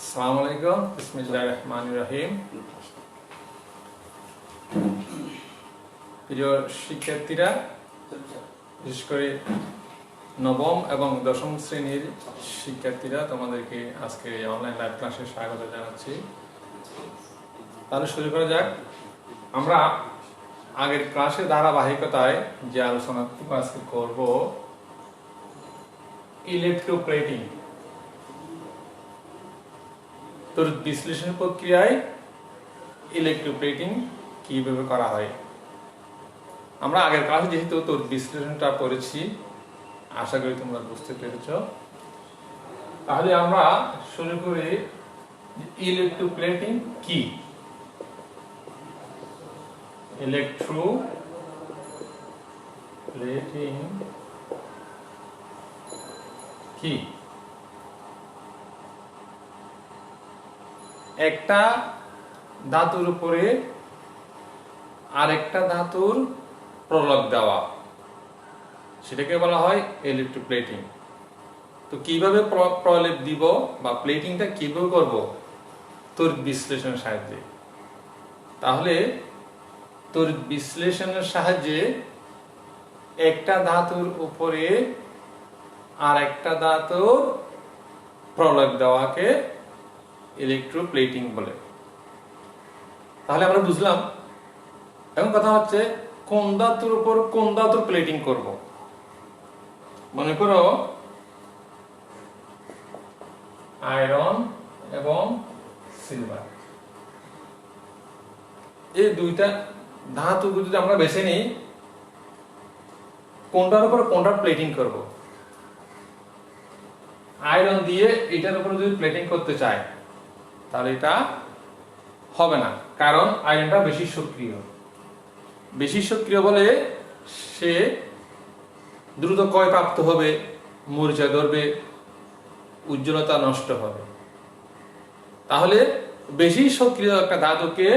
আসসালামু আলাইকুম, বিসমিল্লাহির রহমানির রহিম। প্রিয় শিক্ষার্থীরা, বিশেষ করে নবম এবং দশম শ্রেণীর শিক্ষার্থীরা, তোমাদেরকে আজকে অনলাইন লাইভ ক্লাসে স্বাগত জানাচ্ছি। তাহলে শুরু করা যাক। আমরা আগের ক্লাসের ধারাবাহিকতায় যে আলোচনাটুকু আজকে করব, ইলেকট্রোপ্লেটিং, তড়িৎ বিশ্লেষণ প্রক্রিয়ায় ইলেকট্রোপ্লেটিং কিভাবে করা হয়। আমরা আগের ক্লাসে যেহেতু তড়িৎ বিশ্লেষণটা পড়েছি, আশা করি তোমরা বুঝতে পেরেছ। তাহলে আমরা শুরু করি, ইলেকট্রোপ্লেটিং কি। ইলেকট্রোপ্লেটিং কি? একটা ধাতুর উপরে আরেকটা ধাতুর প্রলেপ দেওয়া, সেটাকে বলা হয় ইলেকট্রোপ্লেটিং। তো কিভাবে প্রলেপ দিব বা প্লেটিংটা কিভাবে করব? তড়িৎ বিশ্লেষণের সাহায্যে। তাহলে তড়িৎ বিশ্লেষণের সাহায্যে একটা ধাতুর উপরে আর একটা ধাতুর প্রলেপ দেওয়াকে ইলেকট্রোপ্লেটিং বলে। তাহলে আমরা বুঝলাম। এখন কথা হচ্ছে, কোন ধাতুর উপর কোন ধাতুর প্লেটিং করব। মনে করো আয়রন এবং সিলভার, এই দুইটা ধাতু যদি আমরা বেছে নিই, কোনটার উপর কোনটার প্লেটিং করব। আয়রন দিয়ে এটার উপর যদি প্লেটিং করতে চাই, তাহলে এটা হবে না, কারণ আয়রনটা বেশি সক্রিয় বলে সে দ্রুত ক্ষয় প্রাপ্ত হবে, মরিচা ধরবে, উজ্জ্বলতা নষ্ট হবে। তাহলে বেশি সক্রিয় একটা ধাতুকে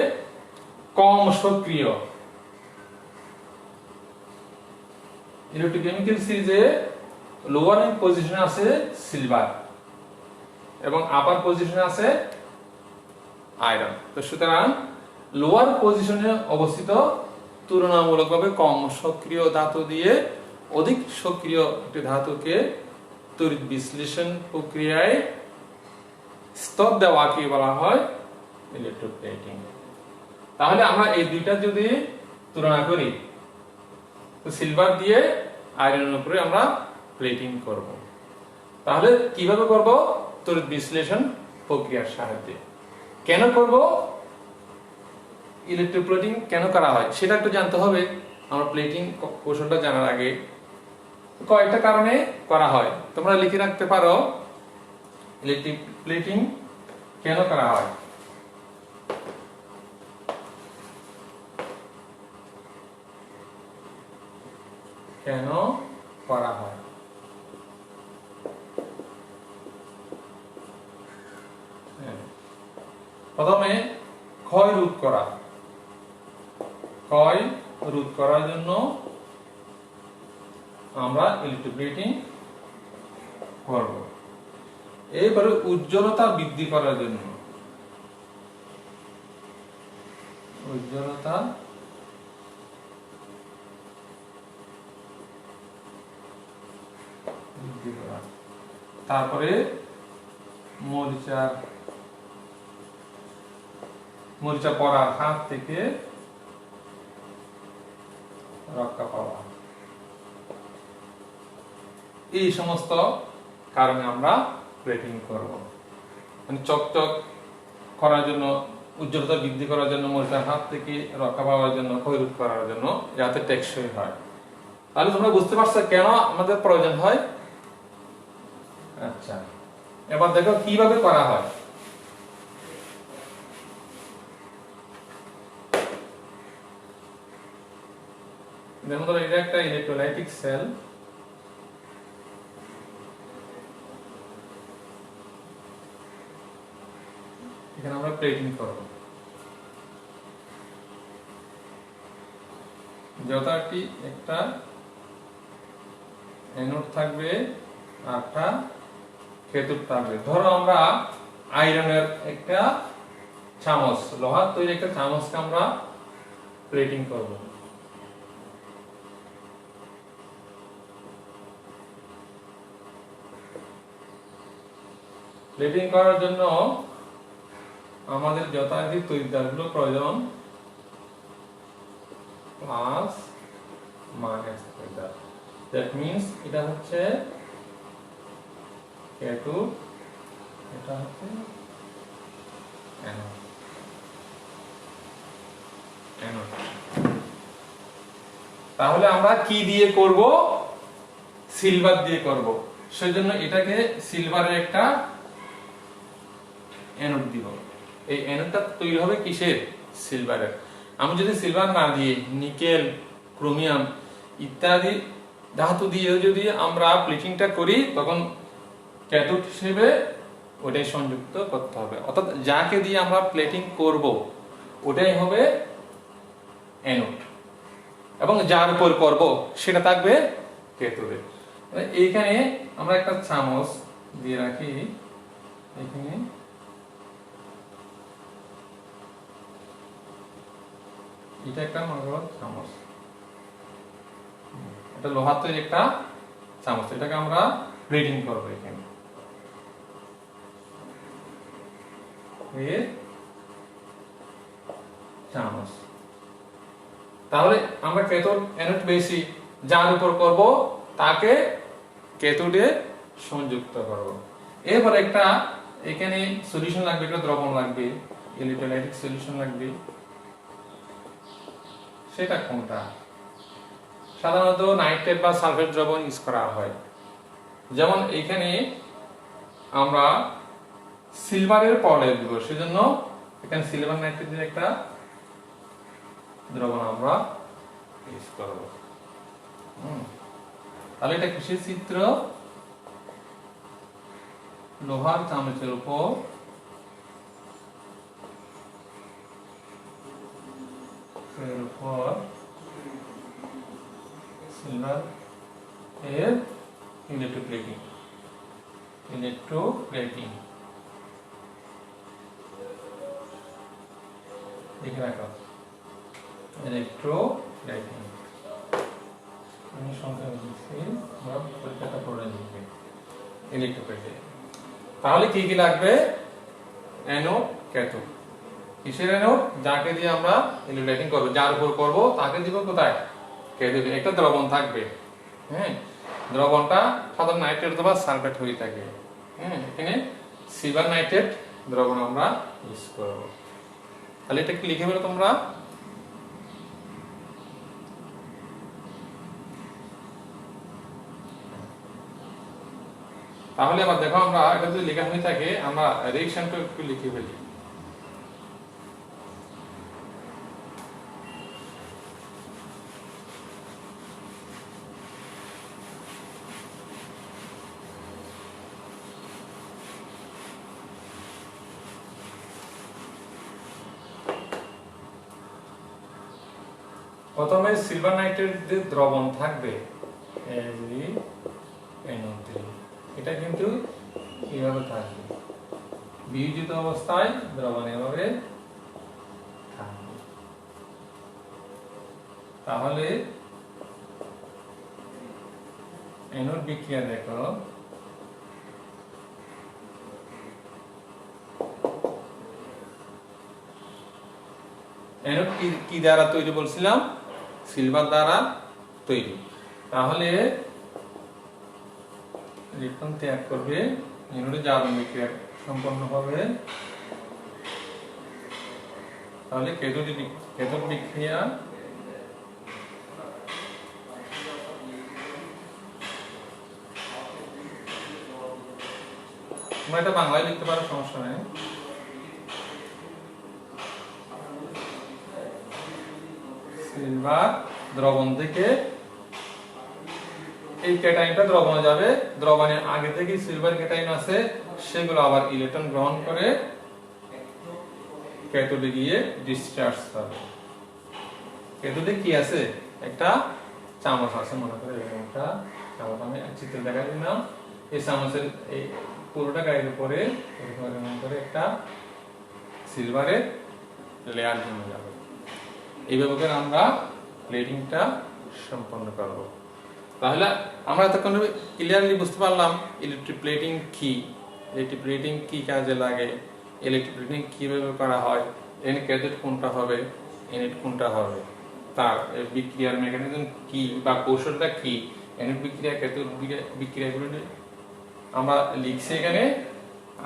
কম সক্রিয়, ইলেকট্রোকেমিক্যাল সিরিজে লোয়ার পজিশনে আছে সিলভার এবং আপার পজিশনে আছে আয়রন। তো সুতরাং লোয়ার পজিশনে অবস্থিত তুলনামূলকভাবে কম সক্রিয় ধাতু দিয়ে অধিক সক্রিয় একটি ধাতুকে তড়িৎ বিশ্লেষণ প্রক্রিয়ায় স্তর দেওয়াকে বলা হয় ইলেকট্রোপ্লেটিং। তাহলে আমরা এই দুইটা যদি তুলনা করি, তো সিলভার দিয়ে আয়রনের উপরে আমরা প্লেটিং করব। তাহলে কিভাবে করব? তড়িৎ বিশ্লেষণ প্রক্রিয়ার সাহায্যে। কেন করব? ইলেকট্রোপ্লেটিং কেন করা হয় সেটা একটু জানতে হবে। আমরা প্লেটিং কৌশলটা জানার আগে কয়েকটা কারণে করা হয়, তোমরা লিখে রাখতে পারো। ইলেকট্রোপ্লেটিং কেন করা হয়? কেন করা হয়? প্রথমে ক্ষয় রোধ করা। ক্ষয় রোধ করার জন্য আমরা ইলেকট্রোপ্লেটিং করব। এরপরে উজ্জ্বলতা বৃদ্ধি করার জন্য, উজ্জ্বলতা বৃদ্ধি করা। তারপরে মরিচা পড়ার হাত থেকে রক্ষা পাওয়া। এই সমস্ত কারণে আমরা প্লেটিং করব। মানে চকচক করার জন্য, উজ্জ্বলতা বৃদ্ধি করার জন্য, মরিচার হাত থেকে রক্ষা পাওয়ার জন্য, ক্ষয়রোধ করার জন্য, যাতে টেকসই হয়। তাহলে তোমরা বুঝতে পারছো কেন আমাদের প্রয়োজন হয়। আচ্ছা, এবার দেখো কিভাবে করা হয়। যেমন ধরো, এটা একটা ইলেকট্রোলাইটিক সেল। এখানে আমরা প্লেটিং করব। যথাটি একটা অ্যানোড থাকবে, আরটা ক্যাথোড থাকবে। ধরো আমরা আয়রনের একটা চামচ, লোহার তৈরি একটা চামচকে আমরা প্লেটিং করব। প্লেটিং করার জন্য আমাদের যথারীতি তড়িৎদ্বারগুলো প্রয়োজন, প্লাস মাইনাস তড়িৎদ্বার। দ্যাট মিন্স এটা হচ্ছে ক্যাথোড, এটা হচ্ছে অ্যানোড। তাহলে আমরা কি দিয়ে করব? সিলভার দিয়ে করব। সেজন্য এটাকে সিলভারের একটা অ্যানোড দিব। এই অ্যানোডটা তৈরি হবে কিসের? সিলভারের। আমি যদি সিলভার না দিয়ে নিকেল, ক্রোমিয়াম ইত্যাদি ধাতু দিয়ে যদি আমরা প্লেটিংটা করি, তখন ক্যাথোড হিসেবে ওটাই সংযুক্ত করতে হবে। অর্থাৎ যাকে দিয়ে আমরা প্লেটিং করব ওটাই হবে অ্যানোড, এবং যার উপর করব সেটা থাকবে ক্যাথোডে। এইখানে আমরা একটা চামচ দিয়ে রাখি, এখানে এটা একটা মনে করো চামচ, এটা লোহার তৈরি একটা চামচ, এটাকে আমরা প্লেটিং করব এখানে। চামচ। তাহলে আমরা ক্যাথোড অ্যানোড বেশি যার উপর করব তাকে ক্যাথোডে সংযুক্ত করব। এরপর একটা এখানে সলিউশন লাগবে, একটা দ্রবণ লাগবে, ইলেকট্রোলাইটিক সলিউশন লাগবে। সেটা কোনটা? সাধারণত নাইট্রেট বা সালফেট দ্রবণ ইউজ করা হয়। যেমন এখানে আমরা সিলভারের পাউডার দিব, সেজন্য এখানে সিলভার নাইট্রেটের একটা দ্রবণ আমরা ইউজ করব। তাহলে এটা কিসের চিত্র? লোহার চামচের উপর সিলভার এর ইলেকট্রোপ্লেটিং। দেখে রাখো, ইলেকট্রোপ্লেটিং। আমি সংখ্যা দিচ্ছি, আমরা পরীক্ষাটা পড়ে লিখবে ইলেকট্রোপ্লেটিং। তাহলে কি কি লাগবে? Anode, cathode. কিসের অ্যানোড? যাকে দিয়ে আমরা ইলেকট্রোপ্লেটিং করব, যার উপর করব তাকে দিব কোথায়? ক্যাথোডে। একটা দ্রবণ থাকবে, হ্যাঁ, দ্রবণটা সাধারণ নাইট্রেট অথবা সালফেট হয়ে থাকে। হ্যাঁ, এখানে সিলভার নাইট্রেট দ্রবণ আমরা ইউজ করব। তাহলে এটা কি লিখে ফেলো তোমরা? তাহলে আবার দেখো, আমরা এটা যদি লেখা হয়ে থাকে আমরা রিঅ্যাকশনটা একটু লিখে ফেলি। প্রথমে সিলভার নাইট্রেটের দ্রবণ থাকবে, এটা কিন্তু এইভাবে থাকবে, বিয়োজিত অবস্থায় দ্রবণ এভাবে থাকবে। তাহলে অ্যানোড বিক্রিয়া দেখো, অ্যানোড কি দ্বারা তৈরি বলছিলাম? সিলভার দ্বারা তৈরি। তাহলে ইলেকট্রন ত্যাগ করবে, অ্যানোডে জারণ বিক্রিয়া সম্পন্ন হবে। তাহলে ক্যাথোড বিক্রিয়া তোমরা এটা বাংলায় লিখতে পারো, সমস্যা নেই। সিলভার দ্রবণ থেকে এই ক্যাটাইনটা দ্রবণে যাবে, দ্রবণের আগে থেকে সিলভার ক্যাটাইন আছে, সেগুলো আবার ইলেকট্রন গ্রহণ করে ক্যাথোডে গিয়ে ডিসচার্জ হবে। ক্যাথোডে কি আছে? একটা চামচ আছে, মনে করে একটা চামচ, আমি চিত্র দেখা দিলাম। এই চামচের এই পুরোটা গায়ের উপরে এরকম করে একটা সিলভারের লেয়ার জমে যাবে। এইভাবে করে আমরা প্লেটিংটা সম্পন্ন করব। তাহলে আমরা এতক্ষণ ক্লিয়ারলি বুঝতে পারলাম ইলেকট্রিক প্লেটিং কি, ইলেকট্রিক প্লেটিং কি কাজে লাগে, ইলেকট্রিক প্লেটিং কিভাবে করা হয়, এখানে ক্যাথোড কোনটা হবে, অ্যানোড কোনটা হবে, তার বিক্রিয়ার মেকানিজম কি বা কৌশলটা কি, অ্যানোড বিক্রিয়া ক্যাথোড বিক্রিয়াগুলো আমরা লিখছি এখানে।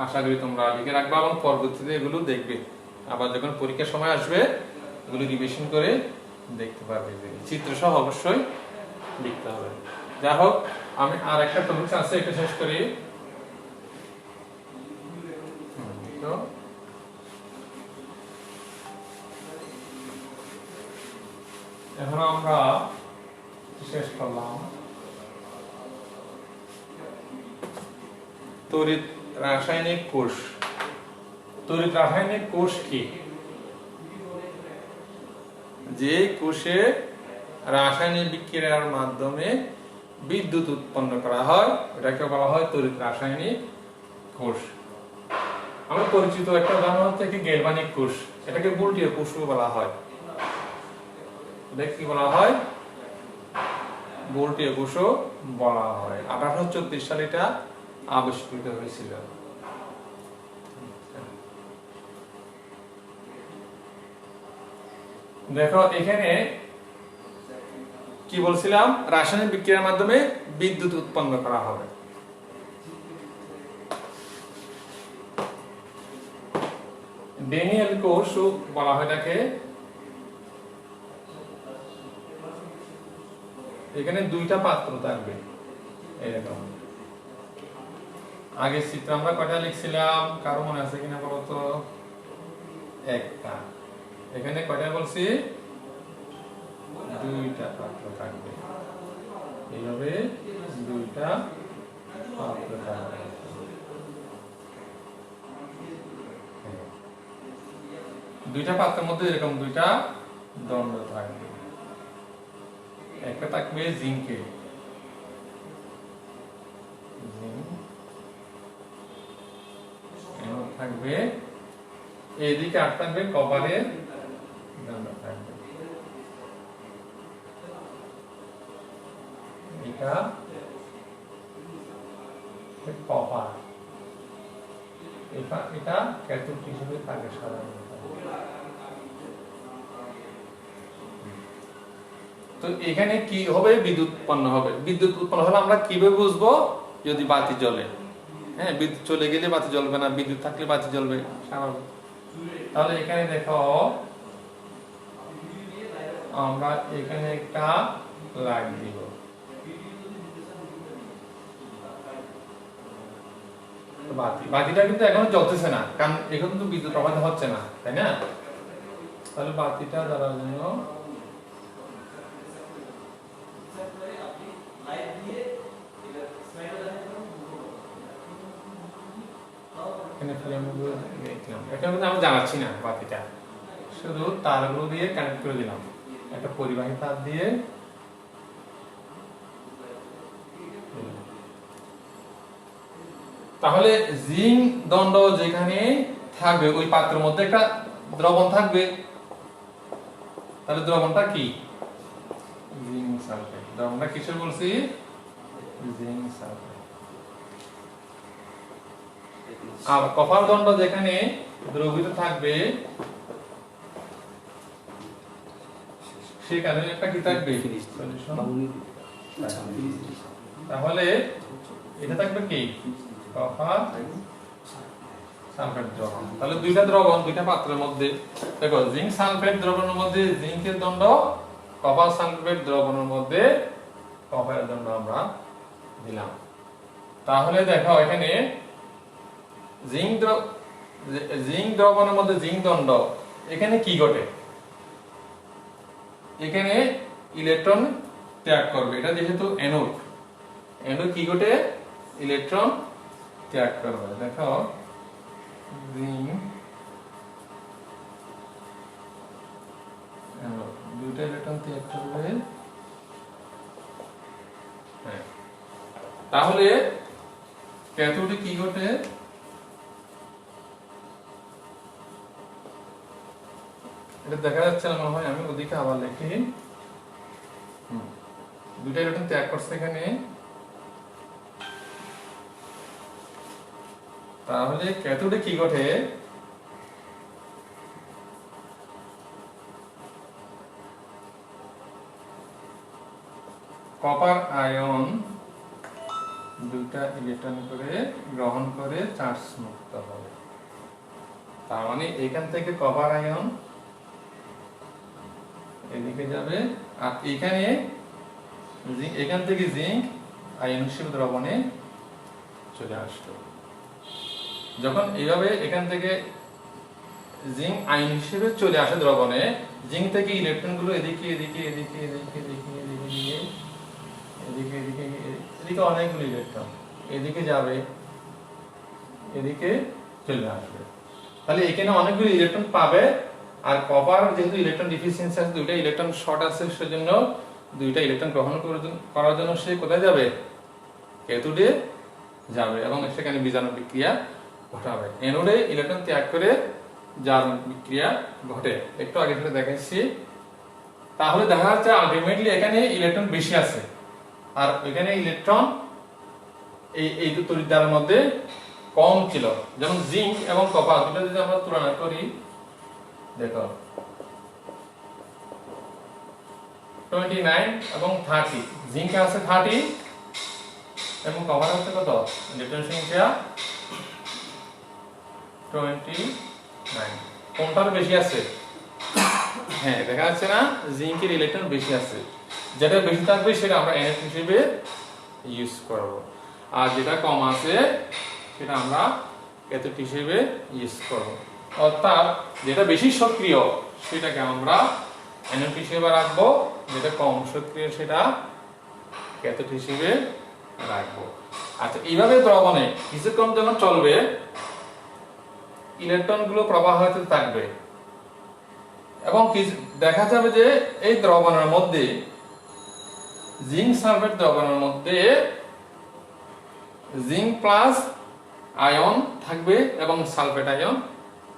আশা করি তোমরা লিখে রাখবা এবং পরবর্তীতে এগুলো দেখবে। আবার যখন পরীক্ষার সময় আসবে এগুলো রিভিশন করে দেখতে পারবে। চিত্র সহ অবশ্যই লিখতে হবে। যাই হোক, আমি আর একটা টপিক আছে, এটা শেষ করি। এখন আমরা শেষ করলাম তড়িৎ রাসায়নিক কোষ। তড়িৎ রাসায়নিক কোষ কি? যে কোষে রাসায়নিক বিক্রিয়ার মাধ্যমে বিদ্যুৎ উৎপন্ন করা হয় এটাকে বলা হয় তড়িৎ রাসায়নিক কোষ। আমরা পরিচিত একটা উদাহরণ হচ্ছে কি গ্যালভানিক কোষ, এটাকে ভোল্টীয় কোষও বলা হয়। এটা কি বলা হয়? ভোল্টীয় কোষও বলা হয়। 1834 সালে এটা আবিষ্কৃত হয়েছিল। দেখো এখানে কি বলছিলাম, রাসায়নিক বিক্রিয়ার মাধ্যমে বিদ্যুৎ উৎপন্ন করা হবে। ড্যানিয়েল কোষ বলা হয় তাকে। এখানে দুইটা পাত্র থাকবে এরকম। আগে চিত্র আমরা কয়টা লিখছিলাম কারো মনে আছে কিনা বলতো? একটা। এখানে কয়টা বলছি? দুইটা পাত্র থাকবে। এইভাবে দুইটা পাত্র থাকবে। দুইটা পাত্রের মধ্যে এরকম দুইটা দণ্ড থাকবে। একটা থাকবে জিঙ্কে, থাকবে এইদিকে, আর থাকবে কপারের দণ্ড থাকবে। এটা কপার, এটা ক্যাথোড হিসেবে থাকে সাধারণত। তো এখানে কি হবে? বিদ্যুৎ উৎপন্ন হবে। বিদ্যুৎ উৎপন্ন হলে আমরা কিভাবে বুঝবো? যদি বাতি জ্বলে। হ্যাঁ, বিদ্যুৎ চলে গেলে বাতি জ্বলবে না, বিদ্যুৎ থাকলে বাতি জ্বলবে, স্বাভাবিক। তাহলে এখানে দেখো আমরা এখানে একটা লাইট দিব। বাতিটা কিন্তু এখনো জ্বলতেছে না, কারণ এখন তো বিদ্যুৎ প্রবাহিত হচ্ছে না, তাই না? তাহলে বাতিটা জ্বালার জন্য এখানে আমি জ্বালাচ্ছি না বাতিটা, শুধু তারগুলো দিয়ে কানেক্ট করে দিলাম একটা পরিবাহী তার দিয়ে। তাহলে জিঙ্ক দণ্ড যেখানে থাকবে ওই পাত্রের মধ্যে একটা দ্রবণ থাকবে। তাহলে দ্রবণটা কি? Zinc sulphate. দ্রবণটা কিসের বলছি? Zinc sulphate. আর কপার দণ্ড যেখানে দ্রবীভূত থাকবে সেখানে একটা কি থাকবে? তাহলে এটা থাকবে কি? কপার সালফেট দ্রবণ। তাহলে দুইটা দ্রবণ দুইটা পাত্রের মধ্যে। দেখো জিঙ্ক সালফেট দ্রবণের মধ্যে জিঙ্কের দণ্ড, কপার সালফেট দ্রবণের মধ্যে কপারের দণ্ড আমরা দিলাম। তাহলে দেখো এখানে জিঙ্ক দ্রবণের মধ্যে জিঙ্ক দণ্ড, এখানে কি ঘটে? এখানে ইলেকট্রন ত্যাগ করবে। এটা যেহেতু অ্যানোড, অ্যানোড কি ঘটে? ইলেকট্রন ত্যাগ করবে। দেখো জিঙ্ক দুইটা ইলেকট্রন ত্যাগ করবে। হ্যাঁ, তাহলে ক্যাথোডে কি ঘটে, এটা দেখা যাচ্ছে না মনে হয়, আমি ওদিকে আবার লিখি। দুইটা ইলেকট্রন ত্যাগ করছে এখানে, তাহলে ক্যাথোডে কি ঘটে, কপার আয়ন দুইটা ইলেকট্রন করে গ্রহণ করে চার্জ মুক্ত হবে। তার মানে এখান থেকে কপার আয়ন এদিকে যাবে, আর এখানে এখান থেকে জিঙ্ক আয়ন হিসেবে দ্রবণে চলে আসলো। যখন এইভাবে এখান থেকে জিঙ্ক আয়ন হিসেবে চলে আসে দ্রবণে, জিঙ্ক থেকে ইলেকট্রন গুলো এদিকে এদিকে এদিকে এদিকে এদিকে এদিকে এদিকে এদিকে এদিকে অনেকগুলো ইলেকট্রন এদিকে যাবে, এদিকে চলে আসবে। তাহলে এখানে অনেকগুলো ইলেকট্রন পাবে। আর কপার যেহেতু ইলেকট্রন ডিফিসিয়েন্সি আছে, দুইটা ইলেকট্রন শর্ট আছে, সেজন্য দুইটা ইলেকট্রন গ্রহণ করার জন্য সে কোথায় যাবে, ক্যাথোডে যাবে এবং সেখানে বিজারণ বিক্রিয়া ঘটাবে। অ্যানোডে ইলেকট্রন ত্যাগ করে জারণ বিক্রিয়া ঘটে, একটু আগে থেকে দেখাচ্ছি। তাহলে দেখা যাচ্ছে আলটিমেটলি এখানে ইলেকট্রন বেশি আছে, আর এখানে ইলেকট্রন এই তড়িৎদ্বারের মধ্যে কম ছিল। যেমন জিঙ্ক এবং কপার দুটো যদি আমরা তুলনা করি, দেখো 29 এবং 30, জিঙ্ক আছে 30 এবং কপার আছে কত, ইলেকট্রন সংখ্যা 29। কোনটার বেশি আছে, হ্যাঁ দেখা যাচ্ছে না, জিঙ্কের ইলেকট্রন বেশি আছে। যেটা বেশি থাকবে সেটা আমরা NF হিসেবে ইউজ করব, আর যেটা কম আছে সেটা আমরা ক্যাথোড হিসেবে ইউজ করব। অর্থাৎ যেটা বেশি সক্রিয় সেটাকে আমরা NF হিসেবে রাখবো, যেটা কম সক্রিয় সেটা ক্যাথোড হিসেবে রাখবো। আচ্ছা, এইভাবে দ্রবণে কিছুক্ষণ যখন চলবে, ইলেকট্রন গুলো প্রবাহ হতে থাকবে এবং দেখা যাবে যে এই দ্রবণের মধ্যে, জিঙ্ক সালফেট দ্রবণের মধ্যে জিঙ্ক প্লাস আয়ন থাকবে এবং সালফেট আয়ন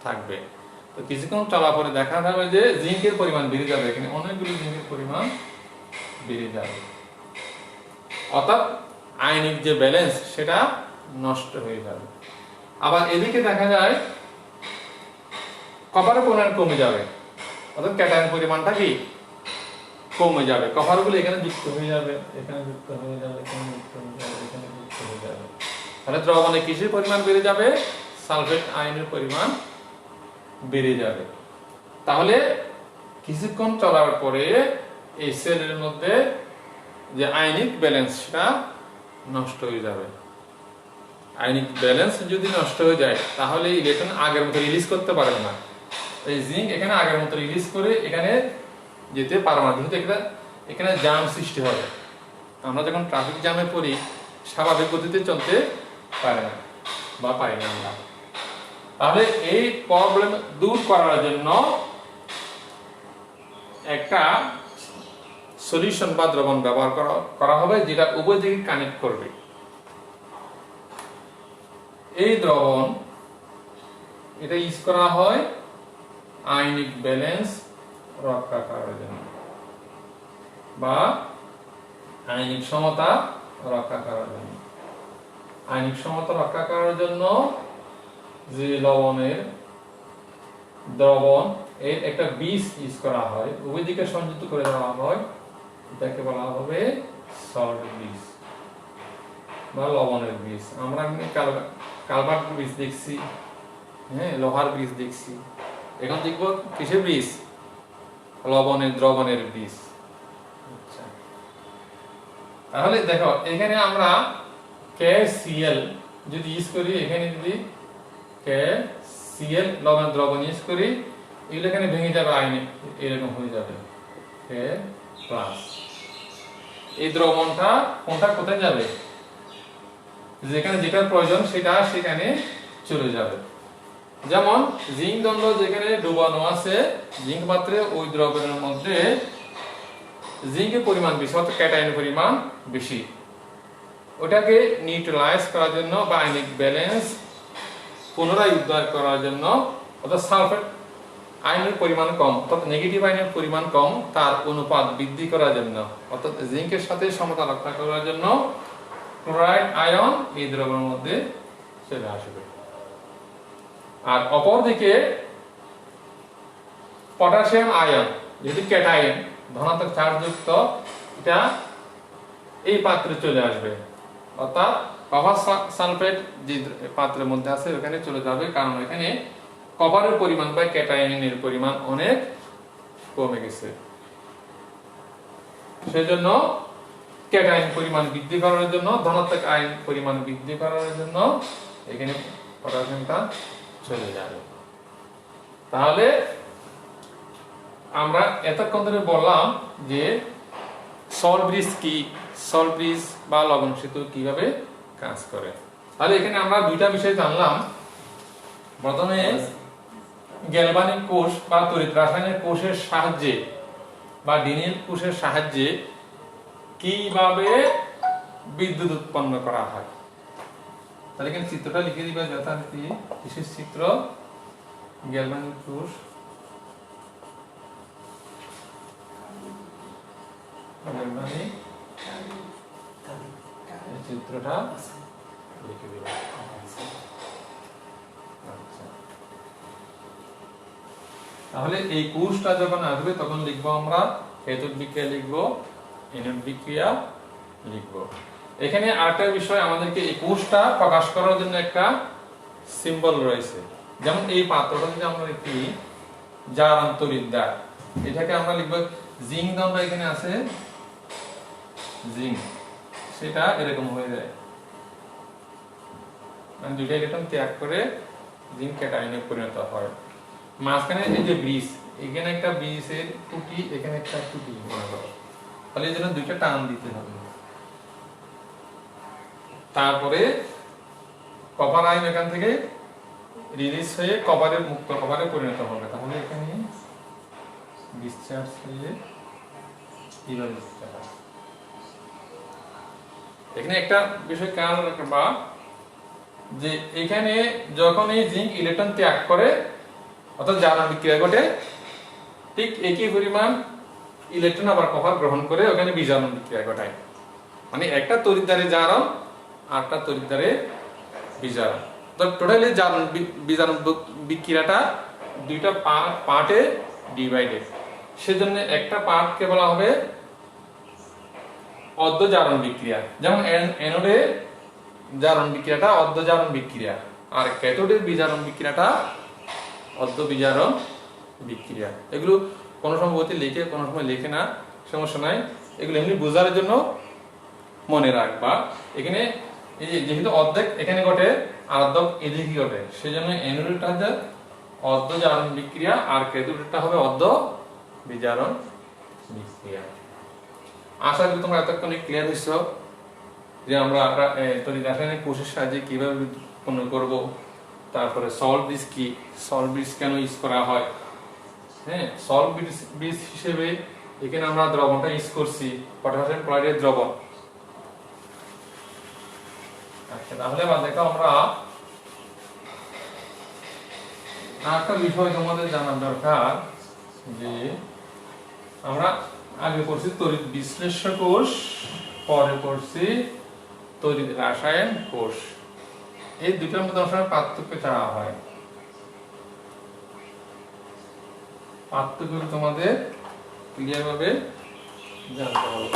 থাকবে। তো কিছুক্ষণ চলার পরে দেখা যাবে যে জিঙ্কের পরিমাণ বেড়ে যাবে, এখানে অনেকগুলো জিঙ্কের পরিমাণ বেড়ে যাবে, অর্থাৎ আয়নিক যে ব্যালেন্স সেটা নষ্ট হয়ে যাবে। আবার এদিকে দেখা যায় কপারের পরিমাণ কমে যাবে, অর্থাৎ ক্যাটায়ন পরিমাণটা কি কমে যাবে। কপারগুলো এখানে যুক্ত হয়ে যাবে, এখানে যুক্ত হয়ে যাবে, এখানে যুক্ত হয়ে যাবে, এখানে যুক্ত হয়ে যাবে। তাহলে দ্রবণে কিসের পরিমাণ বেড়ে যাবে, সালফেট আয়নের পরিমাণ বেড়ে যাবে। তাহলে কিছুক্ষণ চলার পরে এই সেলের মধ্যে যে আয়নিক ব্যালেন্স সেটা নষ্ট হয়ে যাবে। আয়নিক ব্যালেন্স যদি নষ্ট হয়ে যায় তাহলে ইলেকট্রন আগের মতো রিলিজ করতে পারবে না। এই জিঙ্ক এখানে আগের মতো রিলিজ করে এখানে যেতে পারবে না, যেহেতু এখানে জ্যাম সৃষ্টি হবে। আমরা যখন ট্রাফিক জ্যামে পড়ি স্বাভাবিক গতিতে চলতে পারে না বা পারি না আমরা। তাহলে এই প্রবলেম দূর করার জন্য একটা সলিউশন বা দ্রবণ ব্যবহার করা হবে, যেটা উভয় দিকে কানেক্ট করবে। এই দ্রবণ এটা ইউজ করা হয় আয়নিক ব্যালেন্স রক্ষা করার জন্য বা আয়নিক সমতা রক্ষা করার জন্য। আয়নিক সমতা রক্ষা করার জন্য যে লবণের দ্রবণ এর একটা বীজ ইউজ করা হয়, উভয় দিকে সংযুক্ত করে দেওয়া হয়, এটাকে বলা হবে সল্ট বীজ বা লবণের বীজ। আমরা কালভার্ট বীজ দেখছি, হ্যাঁ লোহার বীজ দেখছি, এখন দেখব কিসের বীজ, লবণের দ্রবণের বীজ। আচ্ছা, তাহলে দেখো এখানে আমরা KCl যদি ইউজ করি, এখানে যদি KCl লবণ দ্রবণ ইউজ করি, এগুলো এখানে ভেঙে যাবে, আয়নিক এরকম হয়ে যাবে K+। এই দ্রবণটা কোনটা কোথায় যাবে, যেখানে যেটার প্রয়োজন সেটা সেখানে চলে যাবে। যেমন জিঙ্ক দণ্ড যেখানে ডুবানো আছে জিঙ্ক পাত্রে, ওই দ্রবণের মধ্যে জিঙ্কের পরিমাণ বেশি, অর্থাৎ ক্যাটায়নের পরিমাণ বেশি। ওটাকে নিউট্রালাইজ করার জন্য বা আয়নিক ব্যালেন্স পুনরায় উদ্ধার করার জন্য, অর্থাৎ সালফেট আয়নের পরিমাণ কম, অর্থাৎ নেগেটিভ আয়নের পরিমাণ কম, তার অনুপাত বৃদ্ধি করার জন্য, অর্থাৎ জিঙ্কের সাথে সমতা রক্ষা করার জন্য ক্লোরাইড আয়ন এই দ্রবণের মধ্যে চলে আসবে। আর অপরদিকে পটাশিয়াম আয়ন, যেহেতু ক্যাটায়ন ধনাত্মক চার্জযুক্ত, এটা এই পাত্রে চলে আসবে, অর্থাৎ কপার সালফেট যে পাত্রের মধ্যে আছে ওখানে চলে যাবে, কারণ এখানে কপারের পরিমাণ বা ক্যাটায়নের পরিমাণ অনেক কমে গেছে। সেজন্য ক্যাটায়ন পরিমাণ বৃদ্ধি করার জন্য, ধনাত্মক আয়ন পরিমাণ বৃদ্ধি করার জন্য এখানে পটাশিয়ামটা চলে যাবে। তাহলে আমরা এতক্ষণ ধরে বললাম যে সল্ট ব্রিজ কি, সল্ট ব্রিজ বা লবণ সেতু কিভাবে কাজ করে। তাহলে এখানে আমরা দুইটা বিষয় জানলাম। প্রথমে গ্যালভানিক কোষ বা তড়িৎ রাসায়নিক কোষের সাহায্যে বা ডিনেল কোষের সাহায্যে কিভাবে বিদ্যুৎ উৎপন্ন করা হয়। তাহলে এখানে চিত্রটা লিখে দিবা যথারীতি। বিশেষ চিত্র গ্যালভানিক কোষ, গ্যালভানিক চিত্রটা লিখে দিবা। তাহলে এই কোষটা যখন আসবে তখন লিখবো আমরা হেতুক বিক্রিয়া, লিখবো এনড বিক্রিয়া লিখবো। এখানে আরেকটা বিষয়, আমাদেরকে এই কোষটা প্রকাশ করার জন্য একটা সিম্বল রয়েছে। যেমন এই পাত্রটা যদি আমরা লিখি জারণ তড়িৎদ্বার, এটাকে আমরা লিখবো জিঙ্ক দণ্ড, এখানে আছে জিঙ্ক, সেটা এরকম হয়ে যায়, মানে দুইটা ইলেকট্রন ত্যাগ করে জিঙ্ক ক্যাটায়নে পরিণত হয়। মাঝখানে এই যে ব্রিজ, এখানে একটা ব্রিজের টুটি, এখানে একটা টুটি মনে করো, তাহলে এই জন্য দুইটা টান দিতে হবে। তারপরে কপার আয়ন এখান থেকে রিলিজ হয়ে কপারের মুক্ত কপারে পরিণত হবে। তাহলে এখানে ডিসচার্জ হয়ে এইভাবে ডিসচার্জ হবে। এখানে একটা বিষয় খেয়াল রাখবা যে এখানে যখন এই জিঙ্ক ইলেকট্রন ত্যাগ করে, অর্থাৎ জারণ বিক্রিয়া ঘটে, ঠিক একই পরিমাণ ইলেকট্রন আবার কপার গ্রহণ করে ওখানে বিজারণ বিক্রিয়া ঘটায়। মানে একটা তড়িৎদ্বারে জারণ আর একটা তড়িৎদ্বারে বিজারণ। তো টোটালি জারণ বিজারণ বিক্রিয়াটা দুইটা পার্টে ডিভাইডেড, সেজন্য একটা পার্টকে বলা হবে অর্ধ জারণ বিক্রিয়া। যেমন অ্যানোডে জারণ বিক্রিয়াটা অর্ধ জারণ বিক্রিয়া, আর ক্যাথোডের বিজারণ বিক্রিয়াটা অর্ধ বিজারণ বিক্রিয়া। এগুলো কোনো সময় বইতে লিখে, কোনো সময় লিখে না, সমস্যা নাই, এগুলো এমনি বোঝার জন্য মনে রাখবা। এখানে এই যে যেহেতু অর্ধেক এখানে ঘটে আর অর্ধেক এদিকে ঘটে, সেজন্য অ্যানোডটা হচ্ছে অর্ধ জারণ বিক্রিয়া আর ক্যাথোডেরটা হবে অর্ধ বিজারণ বিক্রিয়া। আশা করি তোমরা এতক্ষণে ক্লিয়ার হয়েছ যে আমরা তড়িৎ রাসায়নিক কোষের সাহায্যে কিভাবে উৎপন্ন করব, তারপরে সল্ট ব্রিজ কি, সল্ট ব্রিজ কেন ইউজ করা হয়। হ্যাঁ, সল্ট ব্রিজ হিসেবে এখানে আমরা দ্রবণটা ইউজ করছি, পটাশিয়াম ক্লোরাইডের দ্রবণ। আচ্ছা, তাহলে এবার দেখো আমরা আরেকটা বিষয় তোমাদের জানার দরকার যে আমরা আগে পড়ছি তড়িৎ বিশ্লেষ্য কোষ, পরে পড়ছি তড়িৎ রাসায়ন কোষ। এই দুটোর মধ্যে আসলে পার্থক্য চাওয়া হয়। পার্থক্য তোমাদের ক্লিয়ার ভাবে জানতে হবে,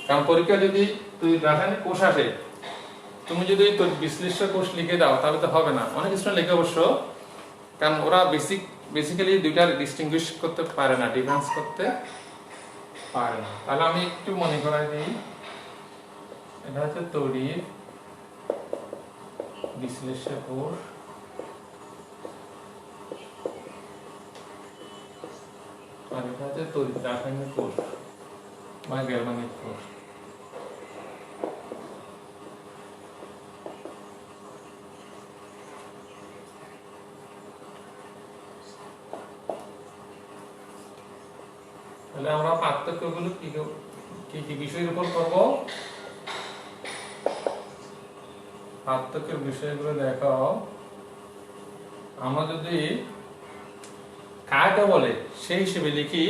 কারণ পরীক্ষা যদি তড়িৎ রাসায়নিক কোষ আসে, তুমি যদি তড়িৎ বিশ্লেষ্য কোষ লিখে দাও তাহলে তো হবে না। অনেক স্টুডেন্ট লিখে অবশ্য, কারণ ওরা বেসিক্যালি দুইটা ডিস্টিংগুইশ করতে পারে না, ডিফারেন্স করতে পারে না। তাহলে আমি একটু মনে করাই দিই, এটা হচ্ছে তড়িৎ বিশ্লেষ্য কোষ, আর এটা হচ্ছে তড়িৎ রাসায়নিক কোষ বা গ্যালভানিক কোষ। তাহলে আমরা পার্থক্যগুলো কি কি বিষয়ের উপর করব? পার্থক্যের বিষয়গুলো দেখো। আমরা যদি কাকে বলে সেই হিসেবে লিখি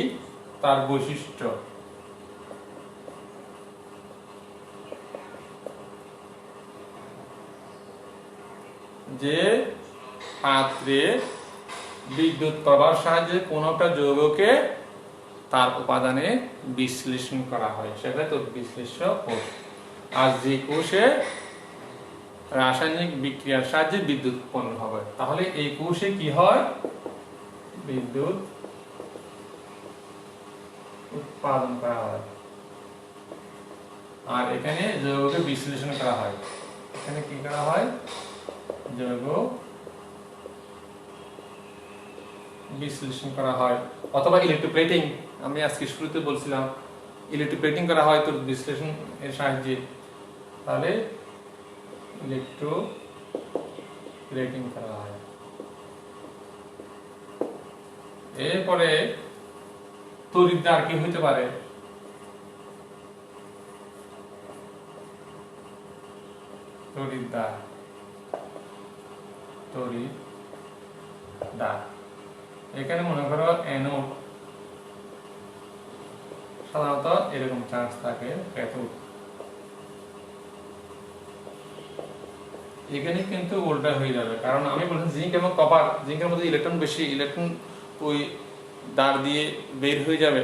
তার বৈশিষ্ট্য। যে পাত্রে বিদ্যুৎ প্রবাহের সাহায্যে কোনো একটা যৌগকে তার উপাদানে বিশ্লেষণ করা হয়, সেটা তো বিশ্লেষ্য কোষ। আর যে কোষে রাসায়নিক বিক্রিয়ার সাহায্যে বিদ্যুৎ উৎপন্ন হবে, তাহলে এই কোষে কি হয়? বিদ্যুৎ উৎপাদন করা হয়। আর এখানে যৌগকে বিশ্লেষণ করা হয়। এখানে কি করা হয়? যৌগ বিশ্লেষণ করা হয়, অথবা ইলেকট্রোপ্লেটিং। আমি আজকে শুরুতে বলছিলাম ইলেকট্রোপ্লেটিং করা হয় তো বিশ্লেষণ এর সাহায্যে। তাহলে ইলেকট্রোপ্লেটিং করা হয়। এরপরে তড়িৎদ্বার কি হইতে পারে? তড়িৎদ্বার এখানে মনে করো অ্যানোড সাধারণত এরকম চার্জ থাকে, ক্যাথোড। এখানে কিন্তু উল্টা হয়ে যাবে, কারণ আমি বলছি জিঙ্ক এবং কপার, জিঙ্কের মধ্যে ইলেকট্রন বেশি, ইলেকট্রন ওই দ্বার দিয়ে বের হয়ে যাবে,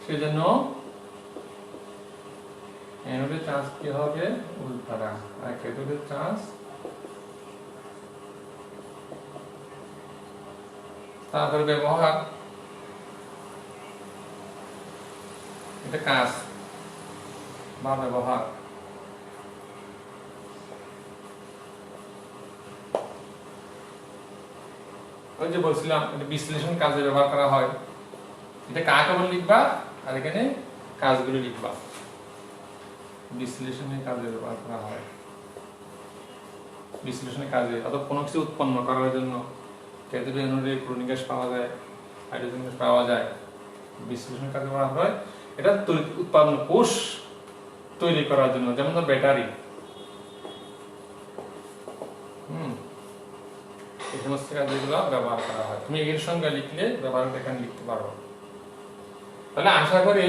সেজন্য অ্যানোডের চার্জ কি হবে? উল্টাটা। আর ক্যাথোডের চার্জ তারপরে ব্যবহার, এটা কাজ বা ব্যবহার। ওই যে বলছিলাম এটা বিশ্লেষণ কাজে ব্যবহার করা হয়। এটা কাকে বলে লিখবা, আর এখানে কাজগুলো লিখবা। বিশ্লেষণের কাজে ব্যবহার করা হয়, বিশ্লেষণের কাজে, অথবা কোনো কিছু উৎপন্ন করার জন্য। ক্যাথোড অ্যানোডে ক্লোরিন গ্যাস পাওয়া যায়, হাইড্রোজেন গ্যাস পাওয়া যায়, বিশ্লেষণ কাজে ব্যবহার হয়। এটা তড়িৎ উৎপাদন কোষ তৈরি করার জন্য, যেমন ব্যাটারি। এই সমস্ত কাজগুলো ব্যবহার করা হয়। তুমি এর সঙ্গে লিখলে ব্যবহারটা এখানে লিখতে পারো। তাহলে আশা করি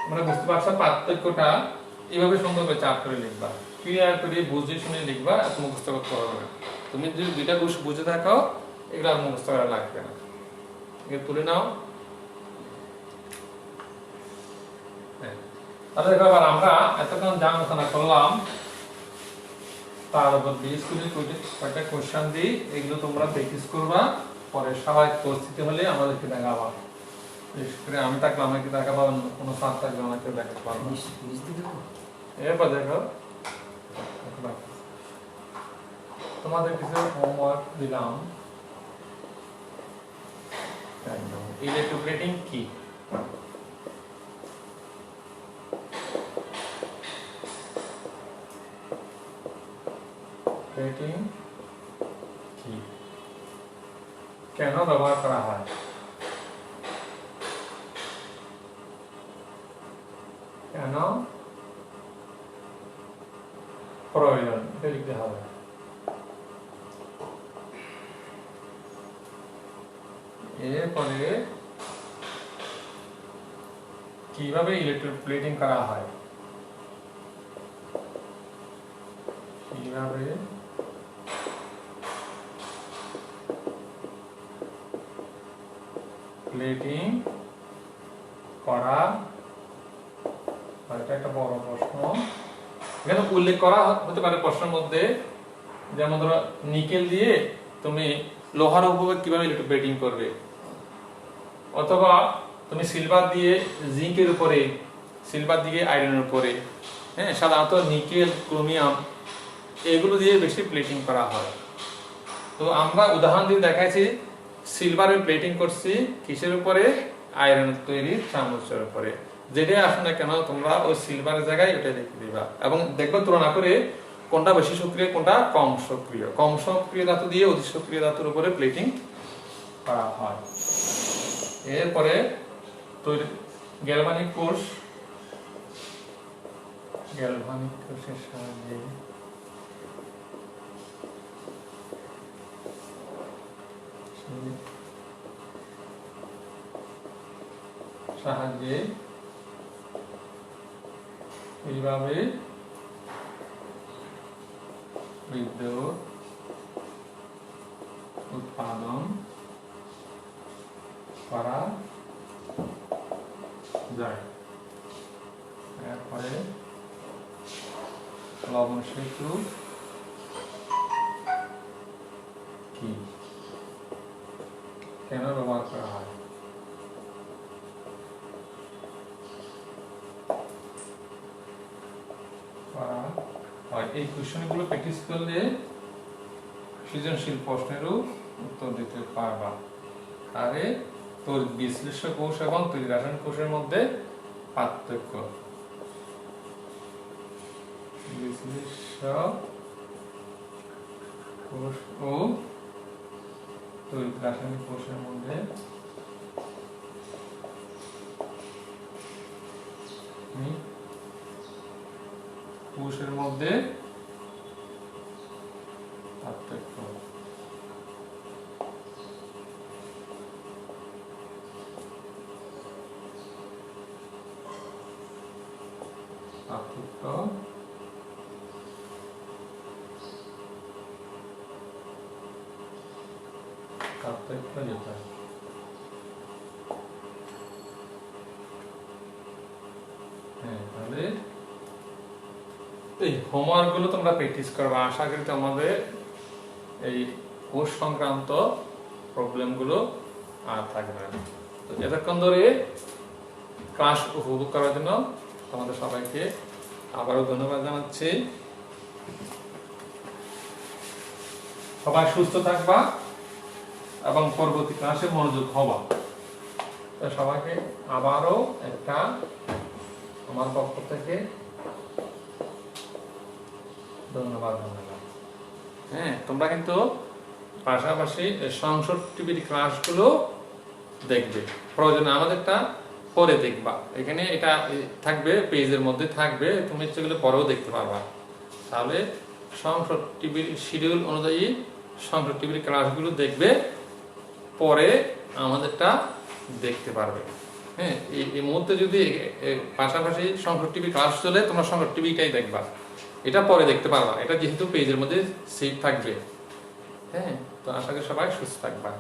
আমরা বুঝতে পারছো পার্থক্যটা। এইভাবে সুন্দরভাবে চাপ করে লিখবা, ক্লিয়ার করে বুঝে শুনে লিখবা, এত মুখস্থ করতে হবে না। তুমি যদি দুইটা কোষ বুঝে থাকো, এগুলো আর মুখস্থ করা লাগবে না। এগুলো তুলে নাও। তাহলে দেখো আবার আমরা এতক্ষণ যা আলোচনা করলাম তার উপর বেস করে কয়েকটা কোশ্চেন দিই, এগুলো তোমরা প্র্যাকটিস করবা, পরে স্বাভাবিক পরিস্থিতি হলে আমাদেরকে দেখাবা। বিশেষ করে আমি থাকলে আমাকে দেখাবো, কোনো স্যার থাকলে আমাকে দেখাতে পারবো। এরপর দেখো তোমাদের কিছু হোমওয়ার্ক দিলাম। ইলেকট্রোপ্লেটিং কি? প্লেটিং কি, কেন ব্যবহার করা হয়, কেন প্রয়োজন, এটা লিখতে হবে। এরপরে কিভাবে ইলেকট্রোপ্লেটিং করা হয়, কিভাবে প্লেটিং করা, এটা একটা বড় প্রশ্ন। এখানে উল্লেখ করা হতে পারে প্রশ্নের মধ্যে, যেমন ধরো নিকেল দিয়ে তুমি লোহার উপরে কিভাবে ইলেকট্রোপ্লেটিং করবে, অথবা তুমি সিলভার দিয়ে জিঙ্কের উপরে, সিলভার দিয়ে আয়রনের উপরে। হ্যাঁ, সাধারণত নিকেল, ক্রোমিয়াম এগুলো দিয়ে বেশি প্লেটিং করা হয়। তো আমরা উদাহরণ দিয়ে দেখাইছি সিলভারের প্লেটিং করছি কিসের উপরে? আয়রন তৈরি চামচের উপরে। যেটাই আসে না কেন তোমরা ওই সিলভারের জায়গায় ওটা লিখে দিবা, এবং দেখবে তুলনা করে কোনটা বেশি সক্রিয়, কোনটা কম সক্রিয়। কম সক্রিয় ধাতু দিয়ে অতি সক্রিয় ধাতুর উপরে প্লেটিং করা হয়। এরপরে গ্যালভানিক কোষ, গ্যালভানিক কোষের সাহায্যে সাহায্যে এইভাবে বিদ্যুৎ উৎপাদন করা যায়। এরপরে লবণ সেতু কি, কেন ব্যবহার করা হয়? এই কোশ্চেনগুলো প্র্যাকটিস করলে সৃজনশীল প্রশ্নেরও উত্তর দিতে পারবা। আরে তোর বিশ্লেষ্য কোষ এবং তৈরি রাসায়নিক কোষের মধ্যে পার্থক্য, বিশ্লেষ্য কোষ ও তৈরি রাসায়নিক কোষের মধ্যে কোষের মধ্যে পার্থক্য। পার্থক্য যেটা তাহলে এই হোমওয়ার্ক গুলো তোমরা প্র্যাকটিস করবে। আশা করি তোমাদের এই কোষ সংক্রান্ত প্রবলেম গুলো আর থাকবে না। তো এতক্ষণ ধরে ক্লাস উপভোগ করার জন্য তোমাদের সবাইকে আবারও ধন্যবাদ জানাচ্ছি। সবাই সুস্থ থাকবা এবং পরবর্তী ক্লাসে মনোযোগ হবা। সবাইকে আবারও একটা আমার পক্ষ থেকে ধন্যবাদ জানালাম। হ্যাঁ, তোমরা কিন্তু পাশাপাশি সংসদ টিভির ক্লাসগুলো দেখবে, প্রয়োজনে আমাদেরটা পরে দেখবা। এখানে এটা থাকবে, পেজের মধ্যে থাকবে, তুমি ইচ্ছে করলে পরেও দেখতে পারবা। তাহলে সংসদ টিভির শিডিউল অনুযায়ী সংসদ টিভির ক্লাসগুলো দেখবে, পরে আমাদেরটা দেখতে পারবে। হ্যাঁ, এই মুহূর্তে যদি পাশাপাশি সংসদ টিভি ক্লাস চলে, তোমরা সংসদ টিভিটাই দেখবা, এটা পরে দেখতে পারবা। এটা যেহেতু পেজের মধ্যে সেভ থাকবে। হ্যাঁ, তো আশা করি সবাই সুস্থ থাকবা।